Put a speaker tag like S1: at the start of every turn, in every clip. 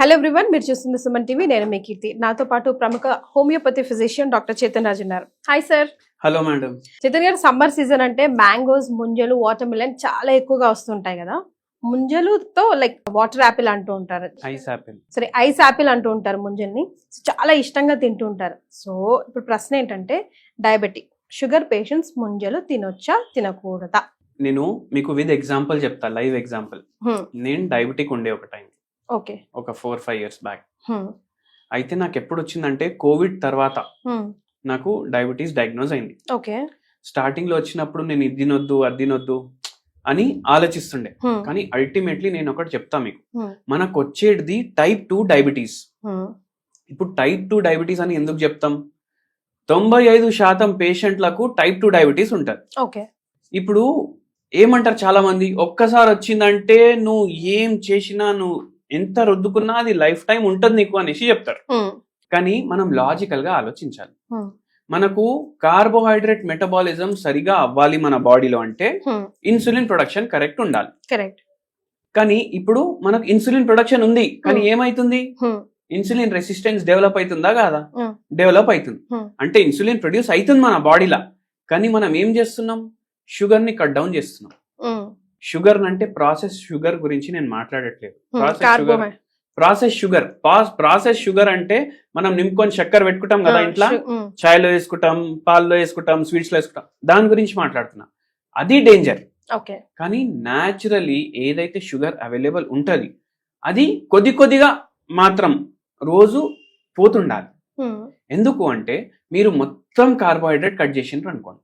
S1: Hello everyone, మీరు చూస్తుంది Suman TV. నేను మీ కీర్తి. నాతో పాటు ప్రముఖ హోమియోపతి ఫిజిషియన్ డాక్టర్ చేతన్ రాజు ఉన్నారు. Hi sir.
S2: Hello madam.
S1: Chetan గారు, సమ్మర్ సీజన్ అంటే మ్యాంగోస్, ముంజలు, వాటర్ మిలన్ చాలా ఎక్కువగా వస్తుంటాయి కదా. ముంజలుతో లైక్ వాటర్ యాపిల్ అంటూ ఉంటారు,
S2: ఐస్ యాపిల్,
S1: సరే ఐస్ యాపిల్ అంటూ ఉంటారు ముంజల్ని. చాలా ఇష్టంగా తింటూ ఉంటారు. సో ఇప్పుడు ప్రశ్న ఏంటంటే, డయాబెటిక్ షుగర్ పేషెంట్స్ ముంజలు తినొచ్చా తినకూడదా?
S2: నేను మీకు విత్ ఎగ్జాంపుల్ చెప్తా, లైవ్ ఎగ్జాంపుల్. నేను డయాబెటిక్ ఉండే ఒక టైం,
S1: ఓకే,
S2: ఒక 4-5 years బ్యాక్. అయితే నాకు ఎప్పుడు వచ్చిందంటే కోవిడ్ తర్వాత నాకు డయాబెటీస్ డయాగ్నోజ్ అయింది.
S1: ఓకే,
S2: స్టార్టింగ్ లో వచ్చినప్పుడు నేను ఇది తినొద్దు అది తినొద్దు అని ఆలోచిస్తుండే. కానీ అల్టిమేట్లీ నేను ఒకటి చెప్తా మీకు, మనకు వచ్చేది టైప్ 2 డయాబెటీస్. ఇప్పుడు టైప్ 2 డయాబెటీస్ అని ఎందుకు చెప్తాం? 95% పేషెంట్లకు టైప్ 2 డయాబెటీస్ ఉంటుంది.
S1: ఓకే, ఇప్పుడు
S2: ఏమంటారు చాలా మంది, ఒక్కసారి వచ్చిందంటే నువ్వు ఏం చేసినా, నువ్వు ఎంత రుద్దుకున్నా అది లైఫ్ టైం ఉంటుంది నీకు అనేసి చెప్తారు. కానీ మనం లాజికల్ గా ఆలోచించాలి. మనకు కార్బోహైడ్రేట్ మెటబాలిజం సరిగా అవ్వాలి మన బాడీలో అంటే ఇన్సులిన్ ప్రొడక్షన్ కరెక్ట్ ఉండాలి.
S1: కరెక్ట్.
S2: కానీ ఇప్పుడు మనకు ఇన్సులిన్ ప్రొడక్షన్ ఉంది, కానీ ఏమైతుంది? ఇన్సులిన్ రెసిస్టెన్స్ డెవలప్ అవుతుందా కాదా? డెవలప్ అవుతుంది. అంటే ఇన్సులిన్ ప్రొడ్యూస్ అవుతుంది మన బాడీలో, కానీ మనం ఏం చేస్తున్నాం? షుగర్ ని కట్ డౌన్ చేస్తున్నాం. షుగర్ అంటే ప్రాసెస్ షుగర్ గురించి నేను మాట్లాడట్లేదు. ప్రాసెస్ షుగర్ అంటే మనం నింపుకొని చక్కెర పెట్టుకుంటాం కదా ఇంట్లో, చాయ్లో వేసుకుంటాం, పాల్లో వేసుకుంటాం, స్వీట్స్ లో వేసుకుంటాం, దాని గురించి మాట్లాడుతున్నా. అది డేంజర్. కానీ న్యాచురలీ ఏదైతే షుగర్ అవైలబుల్ ఉంటది అది కొద్దిగా మాత్రం రోజు పోతుండాలి. ఎందుకు అంటే మీరు మొత్తం కార్బోహైడ్రేట్ కట్ చేసిండ్రు అనుకోండి,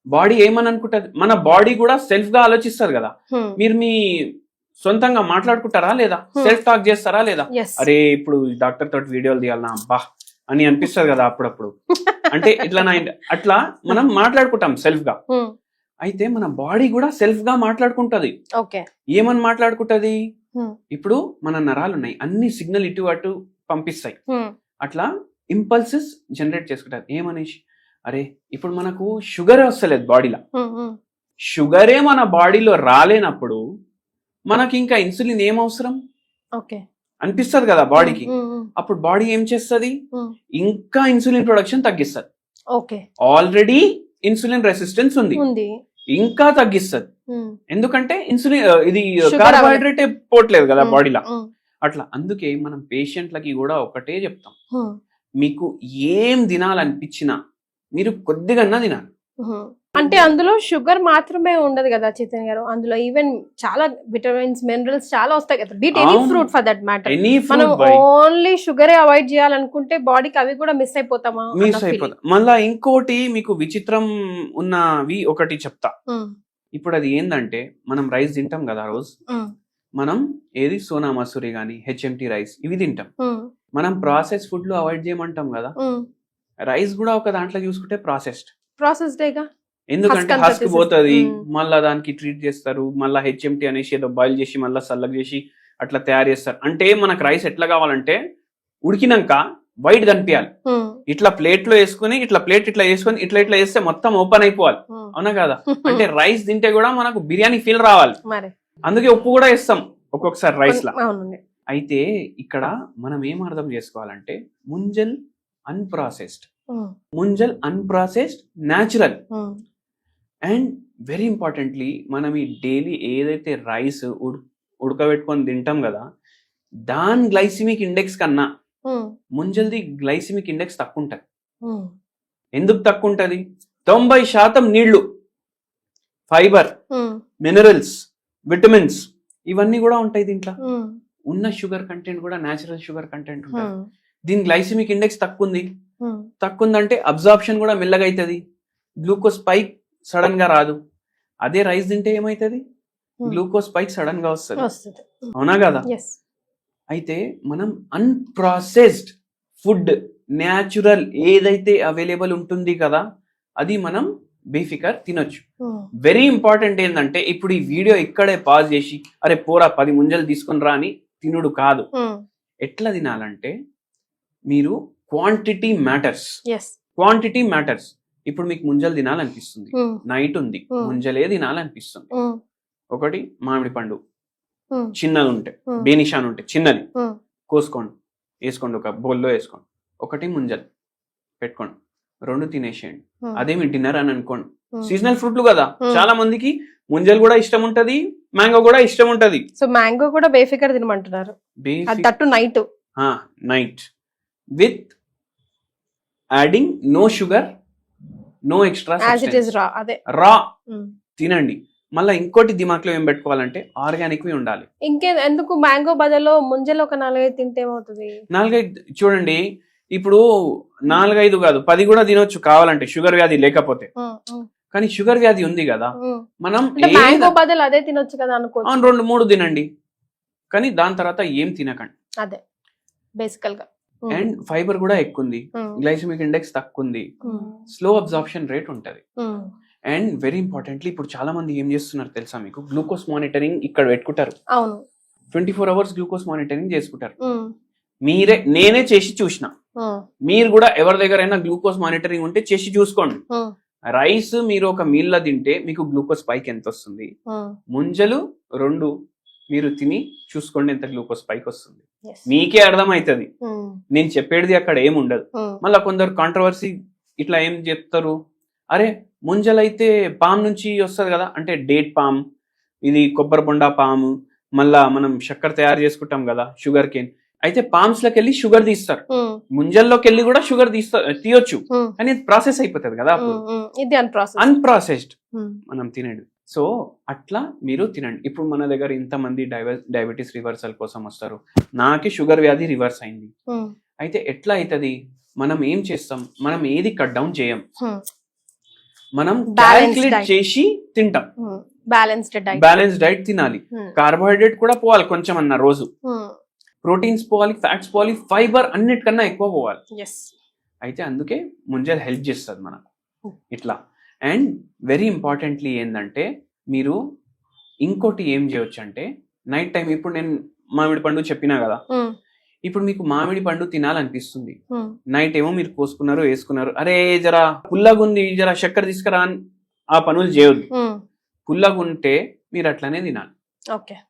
S2: బాడీ ఏమని అనుకుంటది? మన బాడీ కూడా సెల్ఫ్ గా ఆలోచిస్తారు కదా. మీరు మీ సొంతంగా మాట్లాడుకుంటారా లేదా? సెల్ఫ్ టాక్ చేస్తారా లేదా? అరే ఇప్పుడు డాక్టర్ తోటి వీడియోలు తీయాలనా అబ్బా అని అనిపిస్తుంది కదా అప్పుడప్పుడు. అంటే అట్లా మనం మాట్లాడుకుంటాం సెల్ఫ్ గా. అయితే మన బాడీ కూడా సెల్ఫ్ గా మాట్లాడుకుంటది. ఏమని మాట్లాడుకుంటది? ఇప్పుడు మన నరాలు ఉన్నాయి, అన్ని సిగ్నల్ ఇటు అటు పంపిస్తాయి. అట్లా ఇంపల్సెస్ జనరేట్ చేసుకుంటారు. ఏమనేసి, అరే ఇప్పుడు మనకు షుగర్ వస్తలేదు బాడీలో, షుగరే మన బాడీలో రాలేనప్పుడు మనకి ఇంకా ఇన్సులిన్ ఏం అవసరం అనిపిస్తుంది కదా బాడీకి. అప్పుడు బాడీ ఏం చేస్తుంది? ఇంకా ఇన్సులిన్ ప్రొడక్షన్ తగ్గిస్తుంది. ఆల్రెడీ ఇన్సులిన్ రెసిస్టెన్స్ ఉంది, ఇంకా తగ్గిస్తుంది. ఎందుకంటే ఇన్సులిన్ ఇది కార్బోహైడ్రేట్ పోవట్లేదు కదా బాడీలో. అట్లా అందుకే మనం పేషెంట్లకి కూడా ఒకటే చెప్తాం, మీకు ఏం తినాలనిపించినా మీరు కొద్దిగా తినాలి.
S1: అంటే అందులో షుగర్ మాత్రమే ఉండదు కదా చైతన్య గారు, అందులో ఈవెన్ చాలా విటమిన్స్, మినరల్స్ చాలా వస్తాయి కదా. Beat any fruit for that matter. మనం ఓన్లీ షుగరే అవాయిడ్ చేయాలనుకుంటే బాడీకి అవి కూడా మిస్ అయిపోతామా?
S2: మళ్ళా ఇంకోటి మీకు విచిత్రం ఉన్నవి ఒకటి చెప్తా. ఇప్పుడు అది ఏంటంటే, మనం రైస్ తింటాం కదా రోజు, మనం ఏది సోనా మసూరి గానీ హెచ్ఎంటి రైస్ ఇవి తింటాం. మనం ప్రాసెస్ ఫుడ్ లో అవాయిడ్ చేయమంటాం కదా. రైస్ కూడా ఒక దాంట్లో చూసుకుంటే ప్రాసెస్డేగా, ఎందుకంటే హస్క్ పోతుంది, మళ్ళా దానికి ట్రీట్ చేస్తారు, మళ్ళా హెచ్ఎంటి అనేసి ఏదో బాయిల్ చేసి మళ్ళీ సల్లగా చేసి అట్లా తయారు చేస్తారు. అంటే మనకు రైస్ ఎట్లా కావాలంటే ఉడికినాక వైట్ కనిపించాలి. ఇట్లా ప్లేట్ లో వేసుకుని ఇట్లా ప్లేట్ ఇట్లా వేసుకొని ఇట్లా ఇట్లా వేస్తే మొత్తం ఓపెన్ అయిపోవాలి, అవునా కదా? అంటే రైస్ తింటే కూడా మనకు బిర్యానీ ఫీల్ రావాలి. అందుకే ఉప్పు కూడా వేస్తాం ఒక్కొక్కసారి రైస్ లా. అయితే ఇక్కడ మనం ఏం అర్థం చేసుకోవాలంటే, Munjal unprocessed natural. And very importantly, మనం ఈ డైలీ ఏదైతే రైస్ ఉడకబెట్టుకొని తింటాం కదా, దాని గ్లైసిమిక్ ఇండెక్స్ కన్నా ముంజల్ది గ్లైసిమిక్ ఇండెక్స్ తక్కువ ఉంటది. ఎందుకు తక్కువ ఉంటది? 90% నీళ్లు, ఫైబర్, మినరల్స్, విటమిన్స్ ఇవన్నీ కూడా ఉంటాయి దీంట్లో. ఉన్న షుగర్ కంటెంట్ కూడా న్యాచురల్ షుగర్ కంటెంట్ ఉంటుంది. దీని గ్లైసిమిక్ ఇండెక్స్ తక్కువ ఉందంటే అబ్జార్ప్షన్ కూడా మెల్లగా అవుతుంది, గ్లూకోజ్ స్పైక్ సడన్ గా రాదు. అదే రైస్ తింటే ఏమైతుంది? గ్లూకోజ్ స్పైక్ సడన్ గా వస్తుంది, అవునా కదా? అయితే మనం అన్ప్రాసెస్డ్ ఫుడ్, న్యాచురల్ ఏదైతే అవైలబుల్ ఉంటుంది కదా, అది మనం బేఫికర్ తినొచ్చు. వెరీ ఇంపార్టెంట్ ఏంటంటే, ఇప్పుడు ఈ వీడియో ఇక్కడే పాజ్ చేసి అరే పోరా 10 ముంజలు తీసుకుని రా అని తినుడు కాదు. ఎట్లా తినాలంటే, మీరు క్వాంటిటీ మ్యాటర్స్. ఇప్పుడు మీకు ముంజలు తినాలనిపిస్తుంది, నైట్ ఉంది, ముంజలే తినాలనిపిస్తుంది. ఒకటి మామిడి పండు చిన్నది ఉంటే, బేనిషాన్ ఉంటే చిన్నది, కోసుకోండి, వేసుకోండి, ఒక బౌల్లో వేసుకోండి. ఒకటి ముంజలు పెట్టుకోండి, 2 తినేసేయండి. అదేమి డిన్నర్ అని అనుకోండి. సీజనల్ ఫ్రూట్లు కదా, చాలా మందికి ముంజలు కూడా ఇష్టం ఉంటది, మ్యాంగో కూడా ఇష్టం ఉంటది.
S1: సో మ్యాంగో కూడా బేఫికర్ తినమంటున్నారు, that night
S2: with adding no sugar, no extra raw తినండి. మళ్ళీ ఇంకోటి దిమాక్లో ఏం పెట్టుకోవాలంటే ఆర్గానిక్ ఉండాలి.
S1: ఎందుకు మ్యాంగో బదులు ముంజలు ఒక 4-5 తింటే ఏమవుతుంది?
S2: 4-5 చూడండి, ఇప్పుడు 4-5 కాదు 10 కూడా తినొచ్చు కావాలంటే, షుగర్ వ్యాధి లేకపోతే. కానీ షుగర్ వ్యాధి ఉంది కదా, మనం
S1: మ్యాంగో బదులు అదే తినొచ్చు కదా అనుకో.
S2: 2-3 తినండి, కానీ దాని తర్వాత ఏం తినకండి.
S1: అదే బేసికల్ గా.
S2: అండ్ ఫైబర్ కూడా ఎక్కువ ఉంది, గ్లైసెమిక్ ఇండెక్స్ తక్కువ ఉంది, స్లో అబ్జార్ప్షన్ రేట్ ఉంటది. అండ్ వెరీ ఇంపార్టెంట్లీ ఇప్పుడు చాలా మంది ఏం చేస్తున్నారు తెలుసా మీకు, గ్లూకోజ్ మానిటరింగ్ ఇక్కడ పెట్టుకుంటారు. 24 hours గ్లూకోజ్ మానిటరింగ్ చేసుకుంటారు. నేనే చేసి చూసిన, మీరు కూడా ఎవరి దగ్గరైనా గ్లూకోజ్ మానిటరింగ్ ఉంటే చేసి చూసుకోండి. రైస్ మీరు ఒక మీల్ లా తింటే మీకు గ్లూకోజ్ పైకి ఎంత వస్తుంది, ముంజలు 2 మీరు తిని చూసుకోండి ఎంత గ్లూకోజ్ పైకి వస్తుంది, మీకే అర్థం అవుతుంది. నేను చెప్పేది అక్కడ ఏముండదు. మళ్ళీ కొందరు కాంట్రవర్సీ ఇట్లా ఏం చెప్తారు, అరే ముంజలైతే పామ్ నుంచి వస్తుంది కదా, అంటే డేట్ పామ్, ఇది కొబ్బరి బొండా పాము, మళ్ళా మనం చక్కెర తయారు చేసుకుంటాం కదా షుగర్ కేన్, అయితే పామ్స్ లోకి వెళ్ళి షుగర్ తీస్తారు, ముంజల్లోకి వెళ్ళి కూడా షుగర్ తీయొచ్చు, కానీ ప్రాసెస్ అయిపోతుంది కదా, అన్ప్రాసెస్డ్ మనం తినేది. సో అట్లా మీరు తినండి. ఇప్పుడు మన దగ్గర ఇంతమంది డయాబెటీస్ రివర్సల్ కోసం వస్తారు, నాకి షుగర్ వ్యాధి రివర్స్ అయింది, అయితే ఎట్లా అవుతుంది, మనం ఏం చేస్తాం, మనం ఏది కట్ డౌన్ చేయం, మనం క్యాల్కులేట్ చేసి తింటాం. బ్యాలెన్స్ డైట్ తినాలి, కార్బోహైడ్రేట్ కూడా పోవాలి కొంచెం అన్న రోజు, ప్రోటీన్స్ పోవాలి, ఫ్యాట్స్ పోవాలి, ఫైబర్ అన్నిటికన్నా ఎక్కువ పోవాలి. అయితే అందుకే ముంజలు హెల్ప్ చేస్తుంది మనకు ఇట్లా. అండ్ వెరీ ఇంపార్టెంట్లీ ఏంటంటే మీరు ఇంకోటి ఏం చేయొచ్చు అంటే నైట్ టైం, ఇప్పుడు నేను మామిడి పండు చెప్పినా కదా, ఇప్పుడు మీకు మామిడి పండు తినాలనిపిస్తుంది, నైట్ ఏమో మీరు కోసుకున్నారు వేసుకున్నారు, అరే జరా పుల్లగా ఉంది జరా చక్కెర తీసుకురా అని ఆ పనులు చేయొద్దు. పుల్లగా ఉంటే మీరు అట్లానే తినాలి.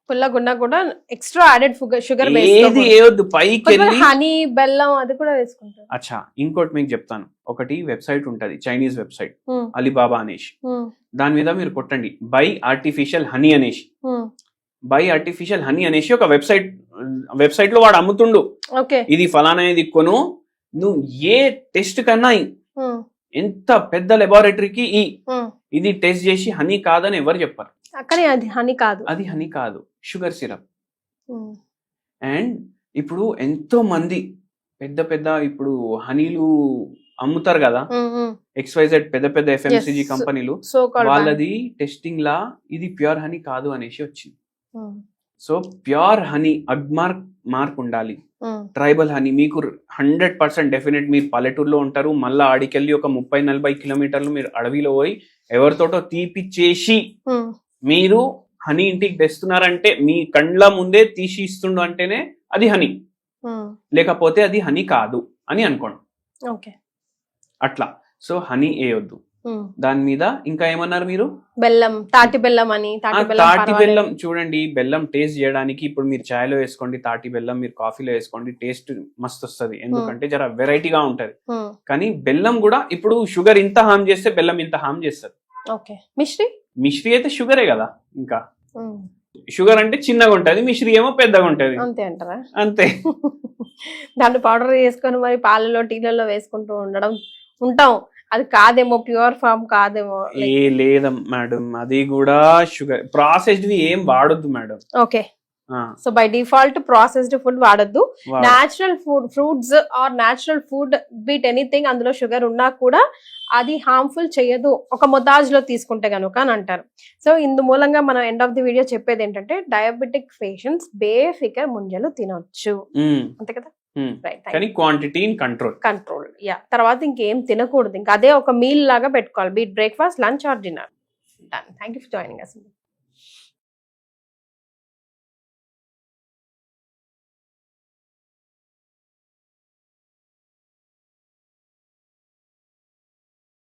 S1: పుల్లగున్నా కూడా ఎక్స్ట్రా యాడెడ్ షుగర్
S2: ఏది వేయొద్దు, పైకి
S1: హనీ బెల్లం అది కూడా వేసుకుంటారు.
S2: అచ్చా ఇంకోటి మీకు చెప్తాను, ఒకటి వెబ్సైట్ ఉంటది చైనీస్ వెబ్సైట్ అలీబాబా అనేసి, దాని మీద మీరు కొట్టండి బై ఆర్టిఫిషియల్ హనీ అనేసి, బై ఆర్టిఫిషియల్ హనీ అనేసి ఒక వెబ్సైట్ లో వాడు అమ్ముతుండు, ఇది ఫలానా ఇది కొను, నువ్వు ఏ టెస్ట్ కన్నా ఎంత పెద్ద లెబారెటరీకి ఇది టెస్ట్ చేసి హనీ కాదని ఎవరు చెప్పారు,
S1: అది
S2: హనీ కాదు షుగర్ సిరప్. అండ్ ఇప్పుడు ఎంతో మంది పెద్ద పెద్ద ఇప్పుడు హనీలు అమ్ముతారు కదా, XYZ పెద్ద పెద్ద FMCG కంపెనీలు, వాళ్ళది టెస్టింగ్ లా ఇది ప్యూర్ హనీ కాదు అనేసి వచ్చింది. సో ప్యూర్ హనీ మార్క్ ఉండాలి, ట్రైబల్ హనీ మీకు 100% డెఫినెట్. మీరు పల్లెటూరులో ఉంటారు, మళ్ళీ ఆడికెళ్ళి ఒక 30-40 కిలోమీటర్లు మీరు అడవిలో పోయి ఎవరితోటో తీపిచ్చేసి మీరు హనీ ఇంటికి తెస్తున్నారంటే, మీ కండ్ల ముందే తీసి ఇస్తుండు అంటేనే అది హనీ, లేకపోతే అది హనీ కాదు అని అనుకోండి. అట్లా. సో హనీ వేయొద్దు. దాని మీద ఇంకా ఏమన్నారు మీరు,
S1: బెల్లం, తాటి బెల్లం అని.
S2: తాటి బెల్లం చూడండి, బెల్లం టేస్ట్ చేయడానికి ఇప్పుడు మీరు చాయ్లో వేసుకోండి, తాటి బెల్లం మీరు కాఫీలో వేసుకోండి, టేస్ట్ మస్తు వస్తుంది, ఎందుకంటే జర వెరైటీగా ఉంటది. కానీ బెల్లం కూడా ఇప్పుడు షుగర్ ఇంత హామ్ చేస్తే బెల్లం ఇంత హామ్ చేస్తుంది. మిశ్రీ అయితే షుగరే కదా, ఇంకా షుగర్ అంటే చిన్నగా ఉంటది, మిశ్రీ ఏమో పెద్దగా ఉంటది,
S1: అంతే అంటారా?
S2: అంతే.
S1: దాన్ని పౌడర్ చేసుకొని మరి పాలలో టీలలో వేసుకుంటూ ఉంటాం, అది కాదేమో, ప్యూర్ ఫామ్ కాదేమో.
S2: లేదా మేడం, అది కూడా షుగర్ ప్రాసెస్డ్ ఏం వాడొద్దు madam.
S1: Okay, so by default processed food వాడొద్దు. Natural food, fruits are natural food beat anything, అందులో షుగర్ ఉన్నా కూడా అది హార్మ్ఫుల్ చేయదు ఒక మొతాజ్ లో తీసుకుంటే కనుక అని అంటారు. సో ఇందు మూలంగా మనం ఎండ్ ఆఫ్ ది వీడియో చెప్పేది ఏంటంటే, డయాబెటిక్ పేషెంట్స్ బేఫికర్ ముంజలు తినొచ్చు, అంతే కదా.
S2: కానీ క్వాంటిటీ ఇన్ కంట్రోల్.
S1: తర్వాత ఇంకేం తినకూడదు, ఇంకా అదే ఒక మీల్ లాగా పెట్టుకోవాలి, beat breakfast, lunch or dinner. Done. Thank you for joining us.